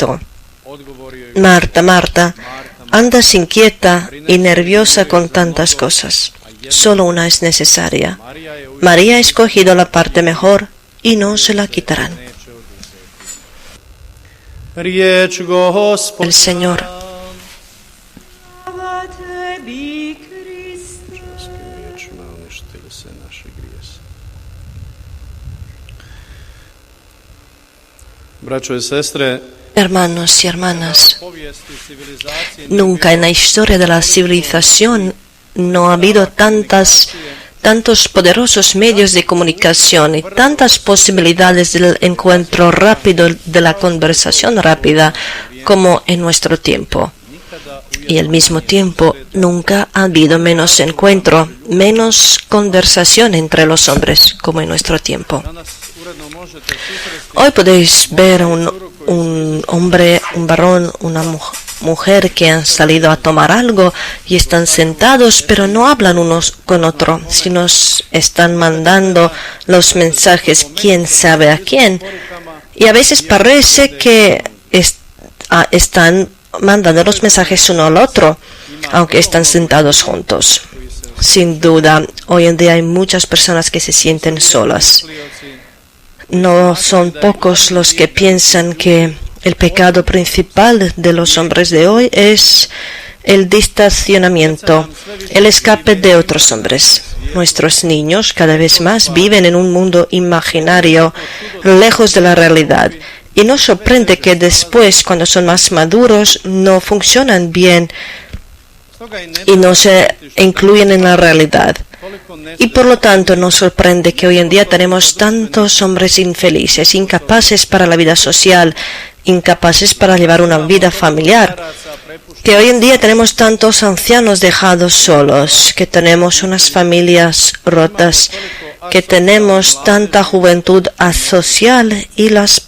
Cristo. Marta, Marta, andas inquieta y nerviosa con tantas cosas. Solo una es necesaria. María ha escogido la parte mejor y no se la quitarán. El Señor. Hermanos y hermanas, nunca en la historia de la civilización no ha habido tantos poderosos medios de comunicación y tantas posibilidades del encuentro rápido, de la conversación rápida, como en nuestro tiempo. Y al mismo tiempo, nunca ha habido menos encuentro, menos conversación entre los hombres, como en nuestro tiempo. Hoy podéis ver un hombre, un varón, una mujer que han salido a tomar algo y están sentados, pero no hablan unos con otros, sino están mandando los mensajes quién sabe a quién. Y a veces parece que están mandando los mensajes uno al otro, aunque están sentados juntos. Sin duda, hoy en día hay muchas personas que se sienten solas. No son pocos los que piensan que el pecado principal de los hombres de hoy es el distanciamiento, el escape de otros hombres. Nuestros niños cada vez más viven en un mundo imaginario, lejos de la realidad. Y nos sorprende que después, cuando son más maduros, no funcionan bien y no se incluyen en la realidad. Y por lo tanto nos sorprende que hoy en día tenemos tantos hombres infelices, incapaces para la vida social, incapaces para llevar una vida familiar, que hoy en día tenemos tantos ancianos dejados solos, que tenemos unas familias rotas, que tenemos tanta juventud asocial y los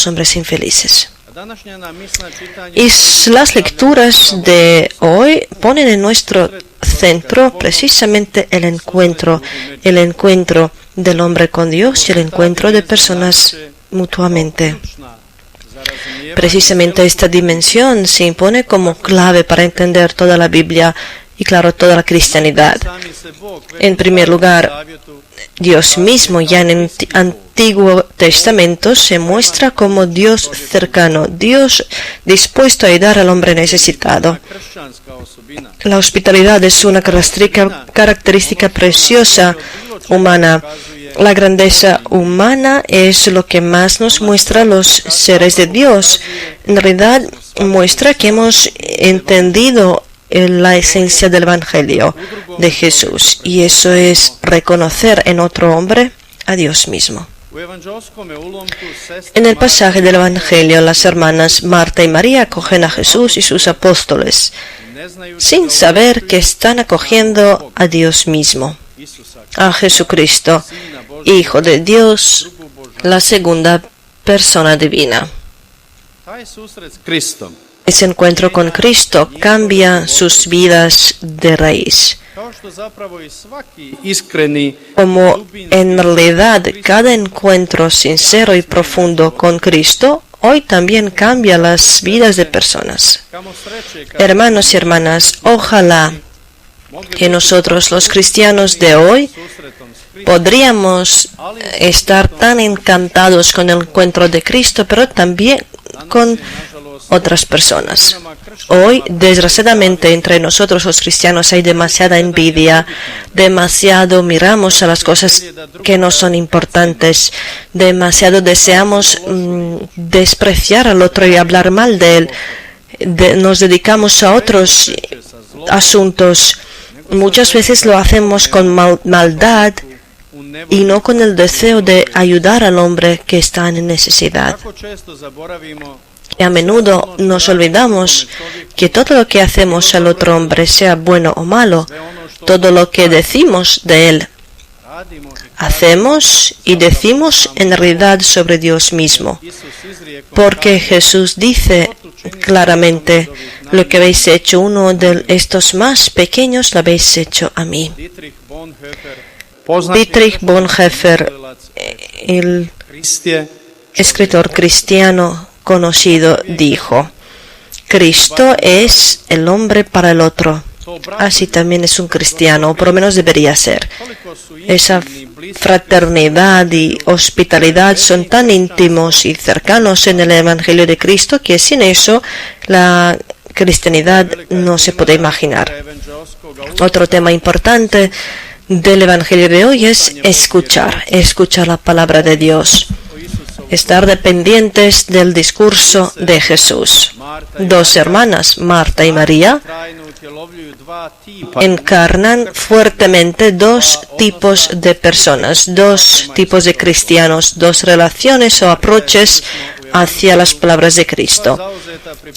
hombres infelices. Y las lecturas de hoy ponen en nuestro centro precisamente el encuentro del hombre con Dios y el encuentro de personas mutuamente. Precisamente esta dimensión se impone como clave para entender toda la Biblia y, claro, toda la cristianidad. En primer lugar, Dios mismo ya en el Antiguo Testamento se muestra como Dios cercano, Dios dispuesto a ayudar al hombre necesitado. La hospitalidad es una característica preciosa humana. La grandeza humana es lo que más nos muestra los seres de Dios. En realidad muestra que hemos entendido la esencia del Evangelio de Jesús, y eso es reconocer en otro hombre a Dios mismo. En el pasaje del Evangelio, las hermanas Marta y María acogen a Jesús y sus apóstoles, sin saber que están acogiendo a Dios mismo, a Jesucristo, Hijo de Dios, la segunda persona divina. Ese encuentro con Cristo cambia sus vidas de raíz. Como en realidad cada encuentro sincero y profundo con Cristo hoy también cambia las vidas de personas. Hermanos y hermanas, ojalá que nosotros los cristianos de hoy podríamos estar tan encantados con el encuentro de Cristo, pero también con otras personas. Hoy, desgraciadamente, entre nosotros los cristianos hay demasiada envidia, demasiado miramos a las cosas que no son importantes, demasiado deseamos despreciar al otro y hablar mal de él, nos dedicamos a otros asuntos. Muchas veces lo hacemos con maldad y no con el deseo de ayudar al hombre que está en necesidad. Y a menudo nos olvidamos que todo lo que hacemos al otro hombre, sea bueno o malo, todo lo que decimos de él, hacemos y decimos en realidad sobre Dios mismo. Porque Jesús dice claramente, lo que habéis hecho uno de estos más pequeños, lo habéis hecho a mí. Dietrich Bonhoeffer, el escritor cristiano conocido dijo: Cristo es el hombre para el otro. Así también es un cristiano, o por lo menos debería ser. Esa fraternidad y hospitalidad son tan íntimos y cercanos en el Evangelio de Cristo que sin eso la cristianidad no se puede imaginar. Otro tema importante del Evangelio de hoy es escuchar la palabra de Dios. Estar dependientes del discurso de Jesús. Dos hermanas, Marta y María, encarnan fuertemente dos tipos de personas, dos tipos de cristianos, dos relaciones o approaches hacia las palabras de Cristo.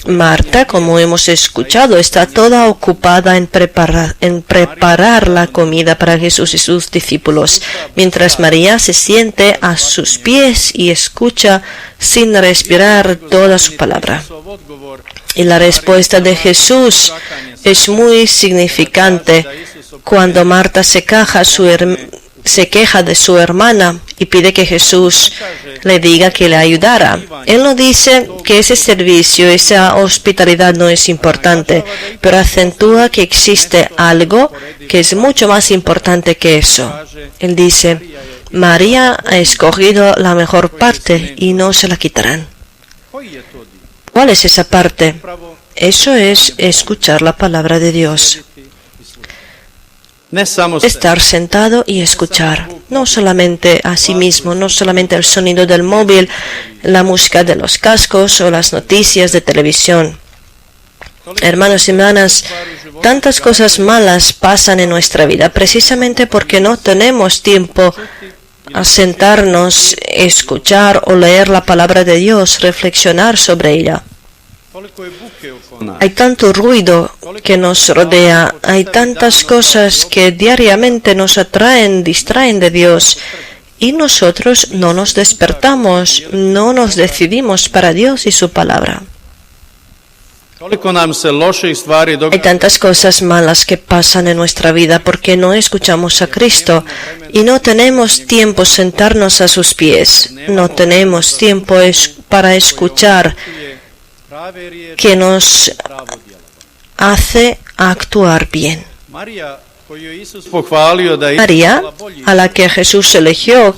Marta, como hemos escuchado, está toda ocupada en preparar la comida para Jesús y sus discípulos, mientras María se siente a sus pies y escucha sin respirar toda su palabra. Y la respuesta de Jesús es muy significante. Cuando Marta se queja de su hermana y pide que Jesús le diga que le ayudara. Él no dice que ese servicio, esa hospitalidad no es importante, pero acentúa que existe algo que es mucho más importante que eso. Él dice: María ha escogido la mejor parte y no se la quitarán. ¿Cuál es esa parte? Eso es escuchar la palabra de Dios. Estar sentado y escuchar, no solamente a sí mismo, no solamente el sonido del móvil, la música de los cascos o las noticias de televisión. Hermanos y hermanas, tantas cosas malas pasan en nuestra vida precisamente porque no tenemos tiempo a sentarnos, escuchar o leer la palabra de Dios, reflexionar sobre ella. Hay tanto ruido que nos rodea, hay tantas cosas que diariamente nos atraen, distraen de Dios, y nosotros no nos despertamos, no nos decidimos para Dios y su palabra. Hay tantas cosas malas que pasan en nuestra vida porque no escuchamos a Cristo y no tenemos tiempo sentarnos a sus pies, no tenemos tiempo para escuchar que nos hace actuar bien. María, a la que Jesús elogió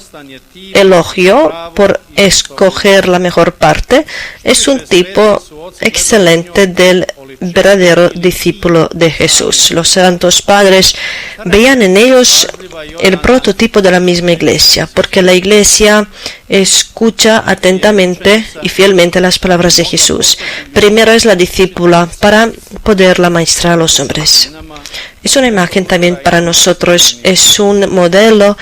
por escoger la mejor parte, es un tipo excelente del verdadero discípulo de Jesús. Los santos padres veían en ellos el prototipo de la misma iglesia, porque la iglesia escucha atentamente y fielmente las palabras de Jesús. Primero es la discípula para poderla maestrar a los hombres. Es una imagen también para nosotros, es un modelo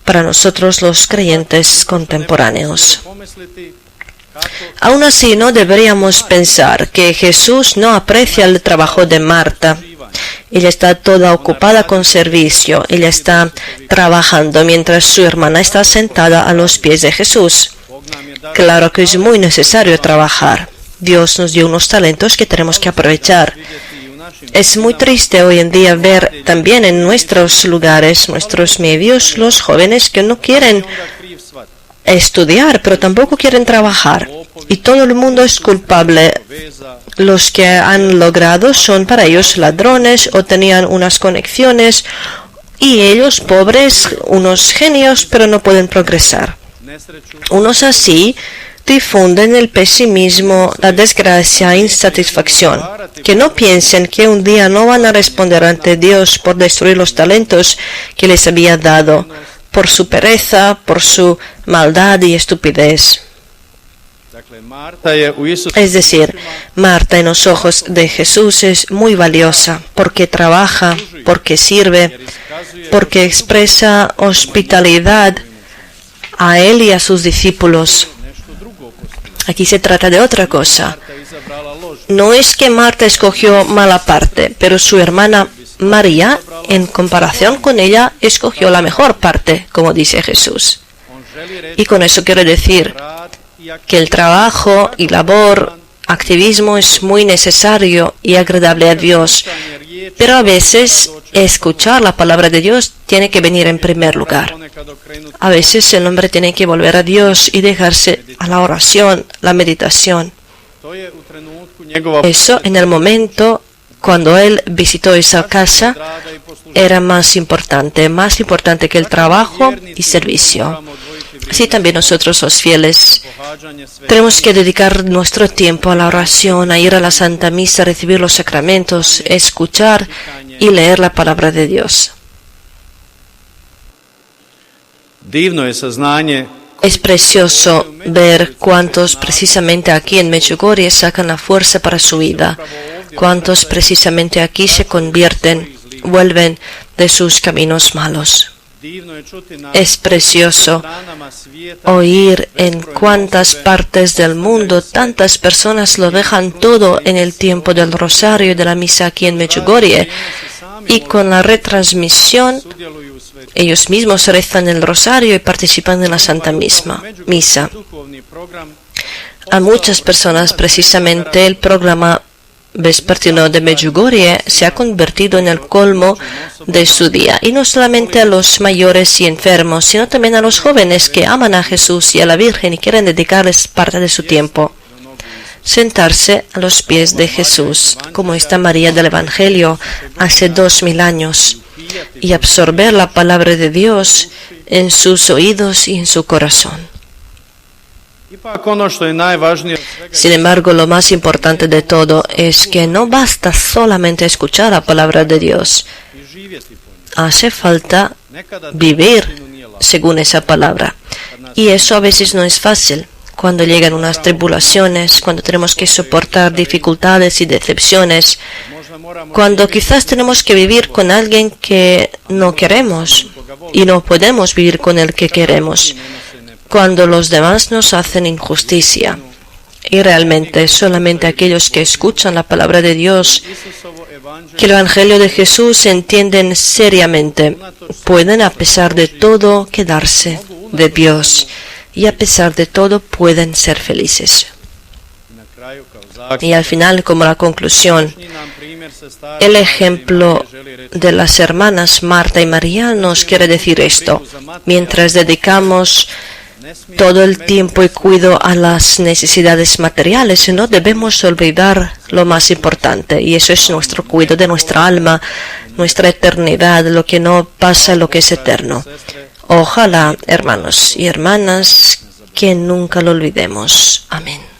para nosotros los creyentes contemporáneos. Aún así, no deberíamos pensar que Jesús no aprecia el trabajo de Marta. Ella está toda ocupada con servicio, ella está trabajando mientras su hermana está sentada a los pies de Jesús. Claro que es muy necesario trabajar. Dios nos dio unos talentos que tenemos que aprovechar. Es muy triste hoy en día ver también en nuestros lugares, nuestros medios, los jóvenes que no quieren estudiar, pero tampoco quieren trabajar. Y todo el mundo es culpable. Los que han logrado son para ellos ladrones o tenían unas conexiones y ellos, pobres, unos genios, pero no pueden progresar. Unos así difunden el pesimismo, la desgracia e insatisfacción. Que no piensen que un día no van a responder ante Dios por destruir los talentos que les había dado, por su pereza, por su maldad y estupidez. Es decir, Marta en los ojos de Jesús es muy valiosa porque trabaja, porque sirve, porque expresa hospitalidad a Él y a sus discípulos. Aquí se trata de otra cosa. No es que Marta escogió mala parte, pero su hermana María, en comparación con ella, escogió la mejor parte, como dice Jesús. Y con eso quiero decir que el trabajo y labor, activismo es muy necesario y agradable a Dios, pero a veces escuchar la palabra de Dios tiene que venir en primer lugar. A veces el hombre tiene que volver a Dios y dejarse a la oración, la meditación. Eso en el momento cuando él visitó esa casa era más importante que el trabajo y servicio. Así también nosotros los fieles tenemos que dedicar nuestro tiempo a la oración, a ir a la Santa Misa, a recibir los sacramentos, escuchar y leer la palabra de Dios. Es precioso ver cuántos precisamente aquí en Medjugorje sacan la fuerza para su vida, cuántos precisamente aquí se convierten, vuelven de sus caminos malos. Es precioso oír en cuántas partes del mundo tantas personas lo dejan todo en el tiempo del rosario y de la misa aquí en Medjugorje, y con la retransmisión ellos mismos rezan el rosario y participan en la Santa Misa. A muchas personas precisamente el programa vespertino de Medjugorje se ha convertido en el colmo de su día, y no solamente a los mayores y enfermos, sino también a los jóvenes que aman a Jesús y a la Virgen y quieren dedicarles parte de su tiempo. Sentarse a los pies de Jesús, como esta María del Evangelio hace 2000 años, y absorber la palabra de Dios en sus oídos y en su corazón. Sin embargo, lo más importante de todo es que no basta solamente escuchar la palabra de Dios. Hace falta vivir según esa palabra. Y eso a veces no es fácil. Cuando llegan unas tribulaciones, cuando tenemos que soportar dificultades y decepciones, cuando quizás tenemos que vivir con alguien que no queremos y no podemos vivir con el que queremos, cuando los demás nos hacen injusticia. Y realmente solamente aquellos que escuchan la palabra de Dios, que el Evangelio de Jesús entienden seriamente, pueden a pesar de todo quedarse de Dios, y a pesar de todo pueden ser felices. Y al final, como la conclusión, el ejemplo de las hermanas Marta y María nos quiere decir esto: mientras dedicamos todo el tiempo y cuidado a las necesidades materiales, no debemos olvidar lo más importante, y eso es nuestro cuidado de nuestra alma, nuestra eternidad, lo que no pasa, lo que es eterno. Ojalá, hermanos y hermanas, que nunca lo olvidemos. Amén.